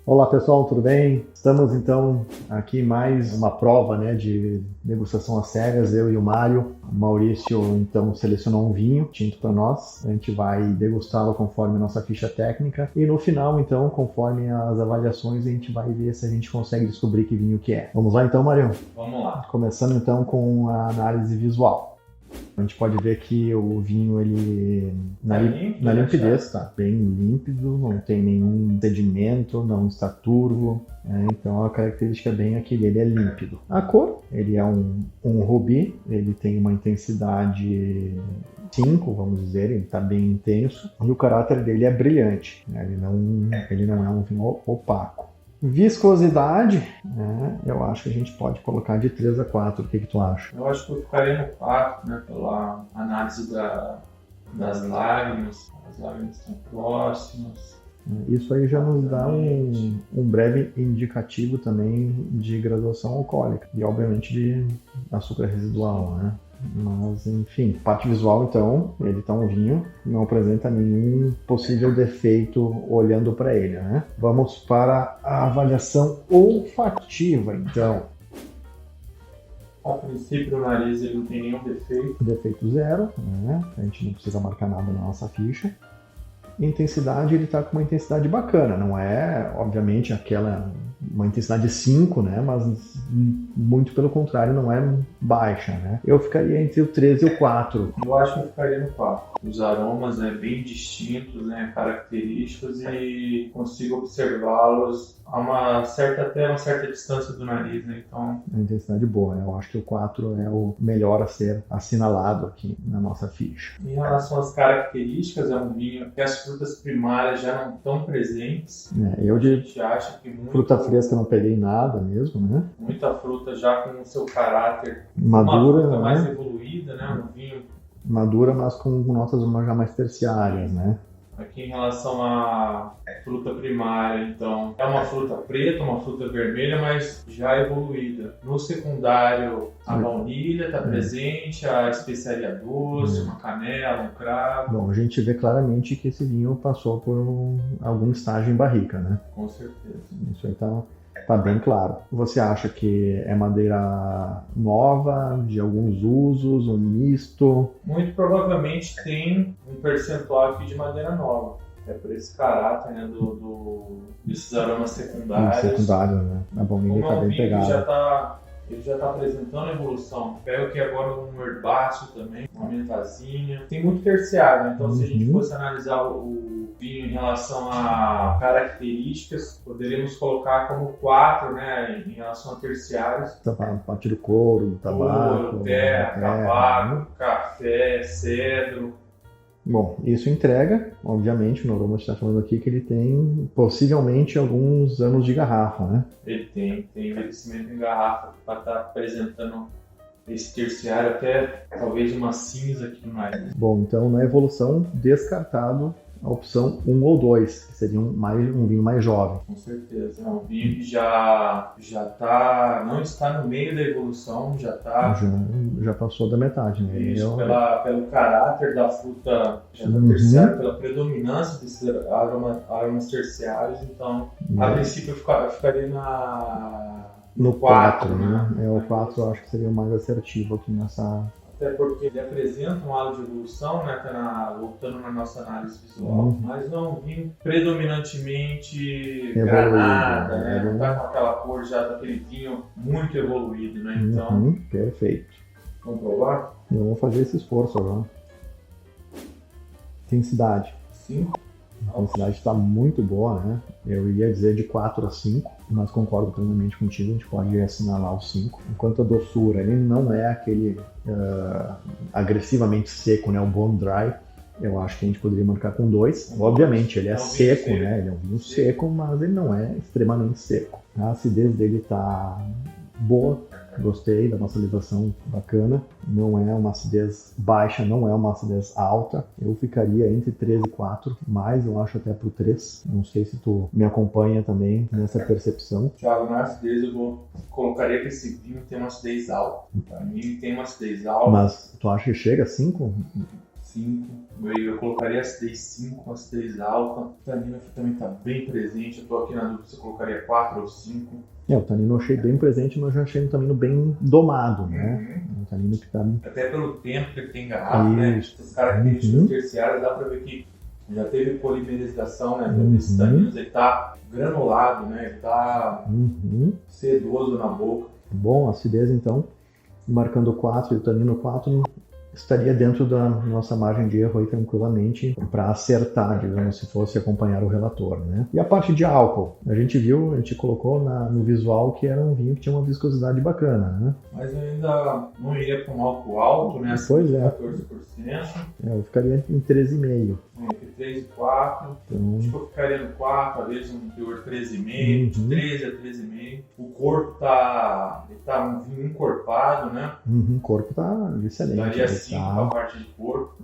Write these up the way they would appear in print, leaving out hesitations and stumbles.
Olá pessoal, tudo bem? Estamos então aqui em mais uma prova, né, de degustação às cegas, eu e o Mário. O Maurício então selecionou um vinho tinto para nós, a gente vai degustá-lo conforme a nossa ficha técnica e no final então, conforme as avaliações, a gente vai ver se a gente consegue descobrir que vinho que é. Vamos lá então, Mário? Vamos lá. Começando então com a análise visual. A gente pode ver que o vinho, ele na limpidez, tá bem límpido, não tem nenhum sedimento, não está turvo, né? Então a característica é bem aquele, ele é límpido. A cor, ele é um rubi, ele tem uma intensidade 5, vamos dizer, ele está bem intenso, e o caráter dele é brilhante, né? Ele não é um vinho opaco. Viscosidade, né? Eu acho que a gente pode colocar de 3 a 4. O que tu acha? Eu acho que eu ficaria no 4, né? Pela análise das lágrimas. As lágrimas estão próximas. Isso aí já nos dá um breve indicativo também de graduação alcoólica e, obviamente, de açúcar residual, né? Mas, enfim, parte visual, então, ele tá um vinho, não apresenta nenhum possível defeito olhando para ele, né? Vamos para a avaliação olfativa, então. A princípio, o nariz ele não tem nenhum defeito. Defeito zero, né? A gente não precisa marcar nada na nossa ficha. Intensidade, ele está com uma intensidade bacana, não é, obviamente, uma intensidade 5, né? Mas muito pelo contrário, não é baixa, né? Eu ficaria entre o 3 e o 4. Eu acho que eu ficaria no 4. Os aromas bem distintos, né? Característicos, e consigo observá-los até uma certa distância do nariz, né? Então, uma intensidade boa, né? Eu acho que o 4 é o melhor a ser assinalado aqui na nossa ficha. Em relação às características, é um vinho que as frutas primárias já não estão presentes. Eu a gente acha que fruta fresca não peguei nada mesmo, né? Muita fruta já com o seu caráter madura, uma fruta né? mais evoluída, né? Um vinho madura, mas com notas já mais terciárias, né? Aqui em relação à fruta primária, então, é uma fruta preta, uma fruta vermelha, mas já evoluída. No secundário, a baunilha está presente, a especiaria doce, uma canela, um cravo. Bom, a gente vê claramente que esse vinho passou por algum estágio em barrica, né? Com certeza. Isso aí tá bem claro. Você acha que é madeira nova, de alguns usos, um misto? Muito provavelmente tem um percentual aqui de madeira nova. É por esse caráter, né, desses aromas secundários. Secundário, né? A baunilha está bem pegada. Ele já está apresentando a evolução. Pega aqui agora um herbáceo também, uma mentazinha. Tem muito terciário, então se a gente fosse analisar o vinho em relação a características, poderíamos colocar como 4, né, em relação a terciários. A parte do couro, do tabaco. Terra, tabaco, café, cedro. Bom, isso entrega, obviamente, o Noronha está falando aqui que ele tem possivelmente alguns anos de garrafa, né? Ele tem envelhecimento em garrafa para estar apresentando esse terciário até talvez uma cinza aqui no nariz. Bom, então na evolução, descartado a opção 1 ou 2, que seria um vinho mais jovem. Com certeza, é um vinho que não está no meio da evolução, já passou da metade, né? Isso, pelo caráter da fruta já está terciário, pela predominância desses aromas terciários, então a princípio eu ficaria no 4, né? O 4 eu acho que seria o mais assertivo aqui nessa. Até porque ele apresenta um halo de evolução, né, voltando na nossa análise visual, mas não é um vinho predominantemente granada, né, não está com aquela cor já daquele vinho muito evoluído, né, então... Perfeito. Vamos provar? Eu vou fazer esse esforço agora. Intensidade. 5. A intensidade está muito boa, né? Eu ia dizer de 4 a 5, mas concordo plenamente contigo, a gente pode assinalar o 5. Enquanto a doçura, ele não é aquele agressivamente seco, né? O bone dry, eu acho que a gente poderia marcar com 2. Obviamente, ele é seco, né? Ele é um vinho seco, mas ele não é extremamente seco. A acidez dele está boa. Gostei da nossa libação, bacana. Não é uma acidez baixa, não é uma acidez alta. Eu ficaria entre 3 e 4, mas eu acho até pro 3. Não sei se tu me acompanha também nessa percepção. Thiago, na acidez eu colocaria que esse vinho tem uma acidez alta. Para mim ele tem uma acidez alta. Mas tu acha que chega a 5? 5. Eu colocaria acidez 5, acidez alta. O tanino aqui também está bem presente. Eu estou aqui na dúvida se eu colocaria 4 ou 5. O tanino eu achei bem presente, mas eu achei um tanino bem domado, né? Um tanino que tá... Até pelo tempo que ele tem em garrafa, né? Essas características terciárias, dá para ver que já teve polimerização, né? Desses taninos, ele tá granulado, né? Ele tá sedoso na boca. Bom, acidez então, marcando 4 e o tanino 4, estaria dentro da nossa margem de erro aí tranquilamente para acertar, digamos, se fosse acompanhar o relator, né? E a parte de álcool, a gente colocou no visual que era um vinho que tinha uma viscosidade bacana, né? Mas eu ainda não iria para um álcool alto, né? Pois é. 14%. Eu ficaria em 13,5%. Entre 3 e 4. Então... Acho que eu ficaria no 4, às vezes um teor 13,5, de 13 a 13,5. O corpo tá um vinho encorpado, né? O corpo tá excelente. Daria 5 para a parte de corpo.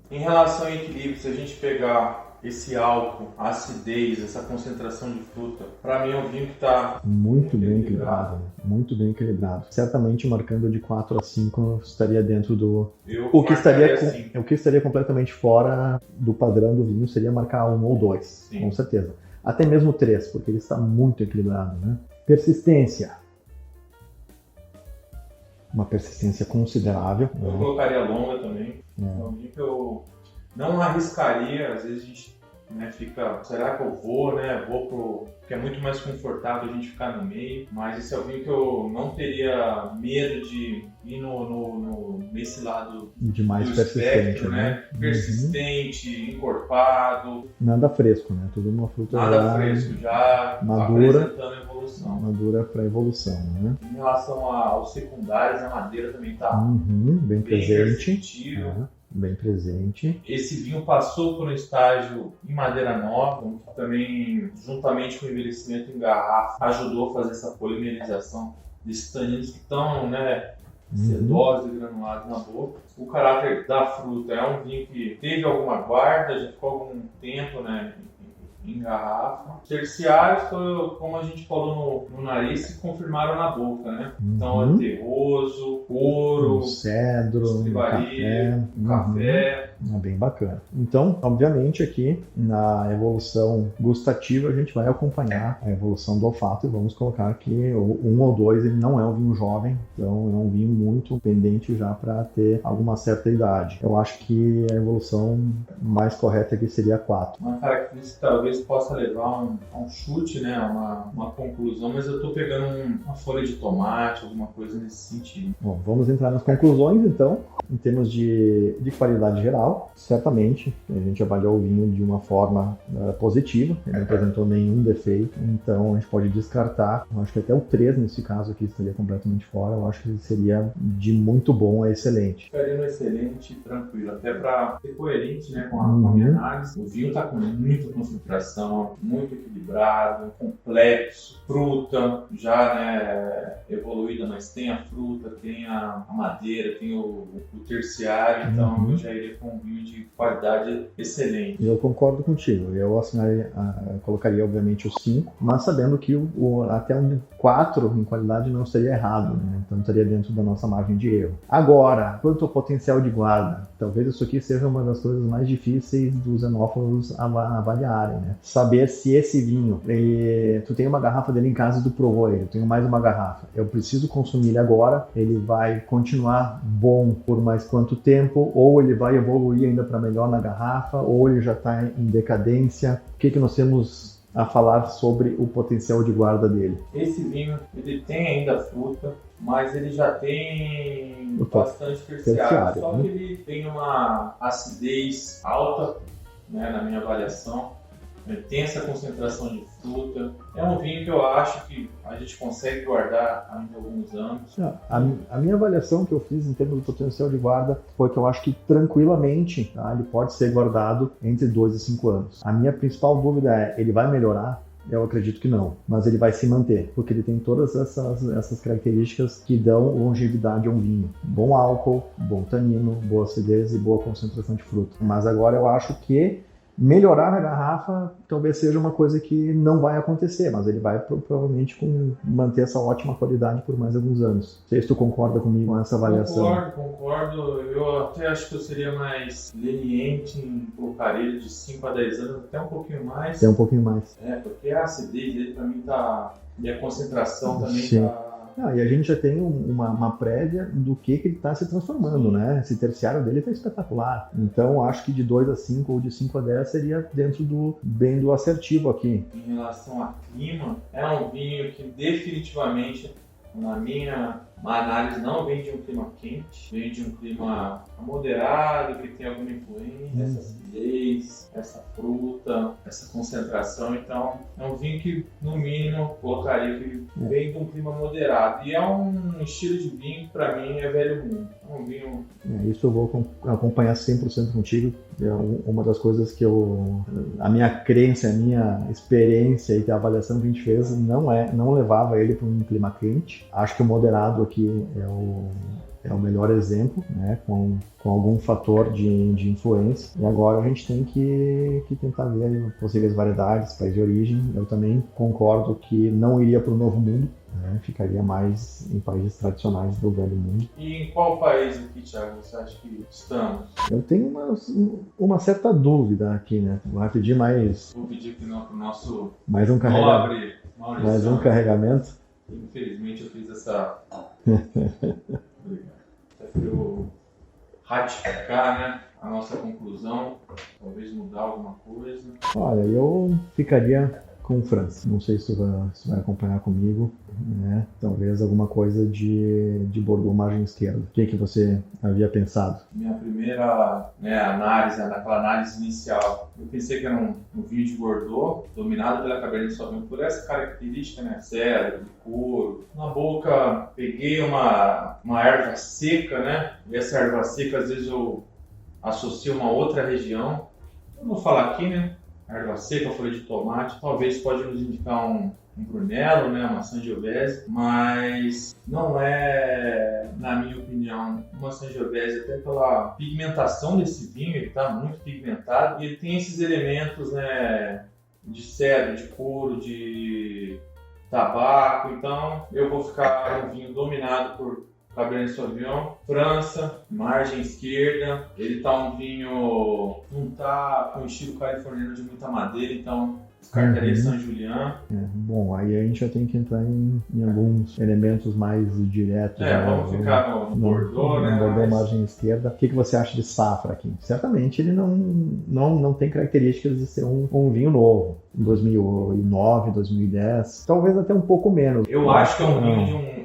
Em relação ao equilíbrio, se a gente pegar esse álcool, a acidez, essa concentração de fruta, para mim é um vinho que está muito bem equilibrado. Muito bem equilibrado. Certamente marcando de 4 a 5 estaria dentro do... O que estaria completamente fora do padrão do vinho seria marcar 1 ou 2, Sim. Com certeza. Até mesmo 3, porque ele está muito equilibrado, né? Persistência. Uma persistência considerável. Eu colocaria longa também. É um vinho que eu não arriscaria, às vezes a gente fica, será que eu vou, né? Porque é muito mais confortável a gente ficar no meio, mas esse é o vinho que eu não teria medo de ir nesse lado de mais do persistente, espectro, né? Persistente, encorpado. Nada fresco, né? Tudo uma fruta fresco, já madura, apresentando evolução. Madura para evolução, né? Em relação aos secundários, a madeira também está bem presente. Bem presente. Esse vinho passou por um estágio em madeira nova, que também, juntamente com o envelhecimento em garrafa, ajudou a fazer essa polimerização desses taninos que estão, sedosos e granulados na boca. O caráter da fruta é um vinho que teve alguma guarda, já ficou algum tempo, em garrafa. Terciários, como a gente falou no nariz, se confirmaram na boca, né? Então é terroso, couro, cedro, café. Bem bacana. Então, obviamente aqui na evolução gustativa a gente vai acompanhar a evolução do olfato e vamos colocar que o 1 ou 2 ele não é um vinho jovem, então é um vinho muito pendente já para ter alguma certa idade. Eu acho que a evolução mais correta aqui seria 4. Uma característica que talvez possa levar a um chute, uma conclusão, mas eu estou pegando uma folha de tomate, alguma coisa nesse sentido. Bom, vamos entrar nas conclusões então, em termos de qualidade geral. Certamente, a gente avaliou o vinho de uma forma positiva, ele não apresentou nenhum defeito, então a gente pode descartar. Eu acho que até o 3 nesse caso aqui estaria completamente fora, eu acho que ele seria de muito bom a excelente. Ficaria no excelente, tranquilo, até para ser coerente com a minha análise. O vinho está com muita concentração, muito equilibrado, complexo, fruta já evoluída, mas tem a fruta, tem a madeira, tem o terciário, então eu já iria com um vinho de qualidade excelente. Eu concordo contigo, eu colocaria obviamente o 5, mas sabendo que até um 4 em qualidade não seria errado, né? Então estaria dentro da nossa margem de erro. Agora, quanto ao potencial de guarda, talvez isso aqui seja uma das coisas mais difíceis dos enófilos avaliarem, né? Saber se esse vinho, tu tem uma garrafa dele em casa e tu provou ele, eu tenho mais uma garrafa, eu preciso consumir ele agora, ele vai continuar bom por mais quanto tempo, ou ele vai evoluir ainda para melhor na garrafa, ou ele já está em decadência. O que nós temos a falar sobre o potencial de guarda dele? Esse vinho, ele tem ainda fruta, mas ele já tem bastante terciário. Só que ele tem uma acidez alta, na minha avaliação. Ele tem essa concentração de fruta. É um vinho que eu acho que a gente consegue guardar ainda alguns anos. A minha avaliação que eu fiz em termos de potencial de guarda foi que eu acho que tranquilamente ele pode ser guardado entre 2 e 5 anos. A minha principal dúvida é, ele vai melhorar? Eu acredito que não, mas ele vai se manter, porque ele tem todas essas características que dão longevidade a um vinho. Bom álcool, bom tanino, boa acidez e boa concentração de fruta. Mas agora eu acho que Melhorar a garrafa talvez seja uma coisa que não vai acontecer, mas ele vai provavelmente manter essa ótima qualidade por mais alguns anos. Não sei se tu concorda comigo com essa avaliação. Concordo. Eu até acho que eu seria mais leniente em colocar ele de 5 a 10 anos, até um pouquinho mais. Até um pouquinho mais. Porque a acidez dele pra mim tá... E a concentração também Sim. tá... E a gente já tem uma prévia do que ele está se transformando, né? Esse terciário dele está espetacular. Então, acho que de 2 a 5 ou de 5 a 10 seria dentro bem do assertivo aqui. Em relação a clima, é um vinho que definitivamente, na minha análise, não vem de um clima quente, vem de um clima moderado, que tem alguma influência, essa acidez, essa fruta, essa concentração. Então, é um vinho que, no mínimo, colocaria que vem de um clima moderado. E é um estilo de vinho que, para mim, é velho mundo. É um vinho... Isso eu vou acompanhar 100% contigo. É uma das coisas que a minha crença, a minha experiência e a avaliação que a gente fez não levava ele para um clima quente. Acho que o moderado aqui é o melhor exemplo, né, com algum fator de influência. E agora a gente tem que tentar ver possíveis variedades, país de origem. Eu também concordo que não iria para o novo mundo, né, ficaria mais em países tradicionais do velho mundo. E em qual país aqui, Thiago, você acha que estamos? Eu tenho uma certa dúvida aqui, né? Vai pedir mais... Vou pedir aqui no nosso... Mais um carregamento. Mais um carregamento. Infelizmente eu fiz essa... Obrigado. Para eu ratificar, né, a nossa conclusão, talvez mudar alguma coisa. Olha, eu ficaria com França. Não sei se tu vai acompanhar comigo, né? Talvez alguma coisa de Bordeaux margem esquerda. O que você havia pensado? Minha primeira análise, naquela análise inicial, eu pensei que era um vinho de Bordeaux, dominado pela Cabernet Sauvignon, por essa característica, né? Cedro, de couro. Na boca, peguei uma erva seca, né? E essa erva seca, às vezes eu associo uma outra região. Eu não vou falar aqui, né? Erva seca, folha de tomate, talvez pode nos indicar um Brunello, né, uma Sangiovese, mas não é, na minha opinião, uma Sangiovese, até pela pigmentação desse vinho, ele está muito pigmentado e ele tem esses elementos, né, de cedro, de couro, de tabaco. Então eu vou ficar um vinho dominado por Cabernet Sauvignon, França, margem esquerda. Ele tá um vinho, não tá com estilo californiano de muita madeira, então descartaria Saint Julien. Bom, aí a gente já tem que entrar em alguns elementos mais diretos. Vamos ficar no Bordeaux, né? No Bordeaux, margem esquerda. O que você acha de safra aqui? Certamente ele não tem características de ser um vinho novo. Em 2009, 2010, talvez até um pouco menos. Eu acho que é um vinho de um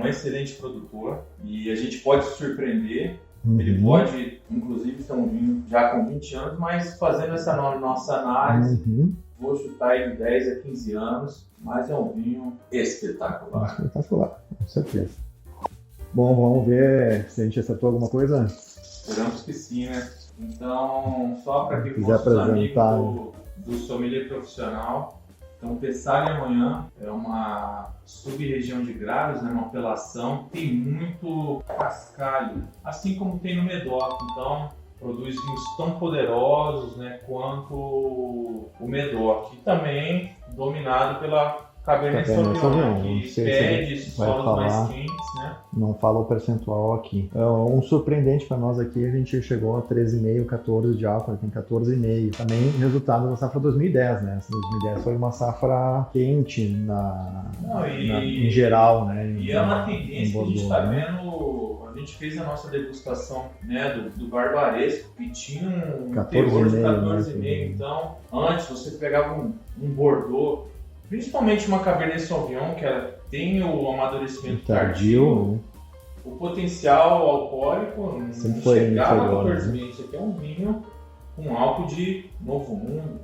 excelente produtor e a gente pode se surpreender. Ele pode, inclusive, ser um vinho já com 20 anos, mas fazendo essa nossa análise, vou chutar ele de 10 a 15 anos, mas é um vinho espetacular. Espetacular, com certeza. Bom, vamos ver se a gente acertou alguma coisa. Esperamos que sim, né? Então, só para que os nossos amigos do sommelier profissional, então Pessalha amanhã é uma sub-região de Graves, né, uma apelação, tem muito cascalho, assim como tem no Médoc. Então produz vinhos tão poderosos, né, quanto o Médoc, e também dominado pela Cabernet Sauvignon, que pede esses solos mais quentes, né? Não fala o percentual aqui. Um surpreendente para nós aqui, a gente chegou a 13,5, 14 de álcool, tem 14,5. Também resultado da safra 2010, né? Essa 2010 foi uma safra quente em geral, né? E é uma tendência que a gente está vendo. A gente fez a nossa degustação, né, do Barbaresco, que tinha um teor de 14,5. Então, antes você pegava um Bordeaux, principalmente uma Cabernet Sauvignon, que ela tem o amadurecimento tardio, o potencial alcoólico não chegava a 14,5. Isso aqui é um vinho com álcool de novo mundo,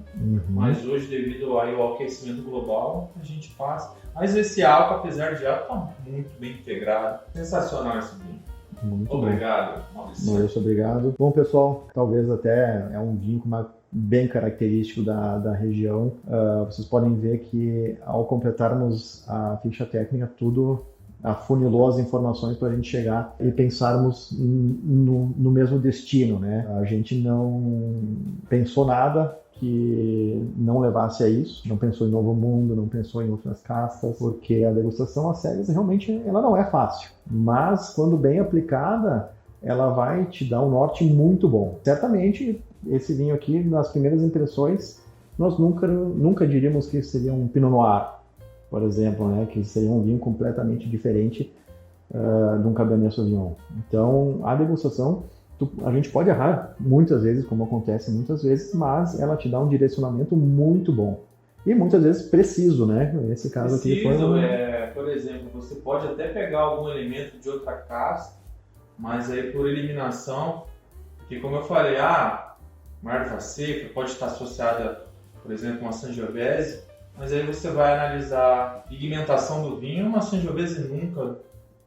mas hoje, devido ao aquecimento global, a gente passa. Mas esse álcool, apesar de álcool, está muito bem integrado. Sensacional esse vinho. Muito obrigado, Maurício, obrigado. Bom, pessoal, talvez até é um vinho bem característico da região. Vocês podem ver que ao completarmos a ficha técnica, tudo afunilou as informações para a gente chegar e pensarmos no mesmo destino, né? A gente não pensou nada que não levasse a isso, não pensou em Novo Mundo, não pensou em outras castas, porque a degustação às cegas realmente ela não é fácil, mas quando bem aplicada, ela vai te dar um norte muito bom. Certamente, esse vinho aqui, nas primeiras impressões, nós nunca diríamos que seria um Pinot Noir, por exemplo, né? Que seria um vinho completamente diferente de um Cabernet Sauvignon. Então, a degustação, a gente pode errar muitas vezes, como acontece muitas vezes, mas ela te dá um direcionamento muito bom. E muitas vezes preciso, né? Nesse caso aqui foi por exemplo, você pode até pegar algum elemento de outra casta, mas aí por eliminação, porque como eu falei, Marfa seca pode estar associada, por exemplo, a uma Sangiovese, mas aí você vai analisar a pigmentação do vinho, uma Sangiovese nunca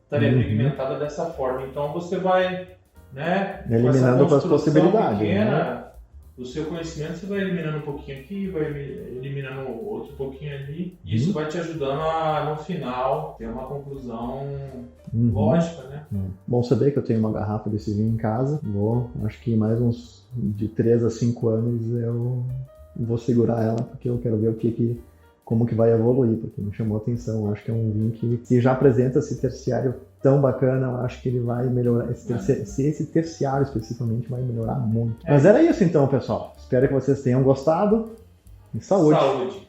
estaria pigmentada dessa forma. Então você vai, né, eliminando as possibilidades, pequena, né? Do seu conhecimento, você vai eliminando um pouquinho aqui, vai eliminando outro pouquinho ali, e isso vai te ajudando a, no final, ter uma conclusão lógica, né? Bom saber que eu tenho uma garrafa desse vinho em casa. Acho que mais uns de 3 a 5 anos eu vou segurar ela, porque eu quero ver como que vai evoluir, porque me chamou a atenção. Acho que é um vinho que, se já apresenta esse terciário tão bacana, eu acho que ele vai melhorar. Esse terciário especificamente vai melhorar muito. Mas era isso então, pessoal. Espero que vocês tenham gostado. E saúde! Saúde!